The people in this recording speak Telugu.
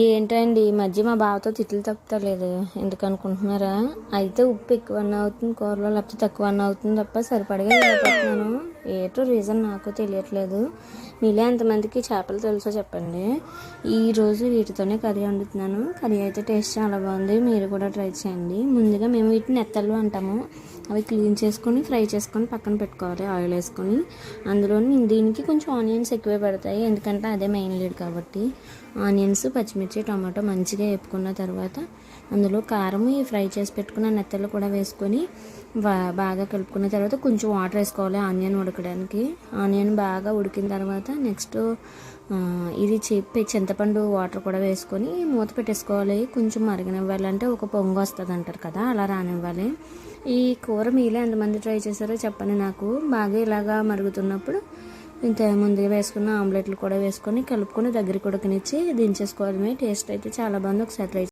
ఏంటండి ఈ మధ్య మా బావతో తిట్లు తప్పుతలేదు, ఎందుకు అనుకుంటున్నారా? అయితే ఉప్పు ఎక్కువ అన్న అవుతుంది కూరలో, లేకపోతే తక్కువ అన్న అవుతుంది తప్ప సరిపడగా వెళ్ళిపోతున్నాను. ఏటో రీజన్ నాకు తెలియట్లేదు. మీలే ఎంతమందికి చేపలు తెలుసో చెప్పండి. ఈరోజు వీటితోనే కర్రీ వండుతున్నాను. కర్రీ అయితే టేస్ట్ చాలా బాగుంది, మీరు కూడా ట్రై చేయండి. ముందుగా మేము వీటిని నెత్తళ్ళు అంటాము. అవి క్లీన్ చేసుకొని ఫ్రై చేసుకొని పక్కన పెట్టుకోవాలి ఆయిల్ వేసుకొని. అందులో దీనికి కొంచెం ఆనియన్స్ ఎక్కువే పడతాయి, ఎందుకంటే అదే మెయిన్ లీడ్ కాబట్టి. ఆనియన్స్, పచ్చిమిర్చి, టమాటో మంచిగా వేపుకున్న తర్వాత అందులో కారం, ఈ ఫ్రై చేసి పెట్టుకున్న నెత్తలు కూడా వేసుకొని బాగా కలుపుకున్న తర్వాత కొంచెం వాటర్ వేసుకోవాలి ఆనియన్ ఉడకడానికి. ఆనియన్ బాగా ఉడికిన తర్వాత నెక్స్ట్ ఇది చింతపండు వాటర్ కూడా వేసుకొని మూత పెట్టేసుకోవాలి. కొంచెం మరగనివ్వాలంటే ఒక పొంగు వస్తుంది అంటారు కదా, అలా రానివ్వాలి. ఈ కూర మీలో ఎంతమంది ట్రై చేశారో చెప్పండి నాకు. బాగా ఇలాగా మరుగుతున్నప్పుడు ఇంత ముందుగా వేసుకున్న ఆమ్లెట్లు కూడా వేసుకొని కలుపుకొని దగ్గరికి ఉడకనిచ్చి దించేసుకోవడమే. టేస్ట్ అయితే చాలా బాగుంది, ఒకసారి ట్రై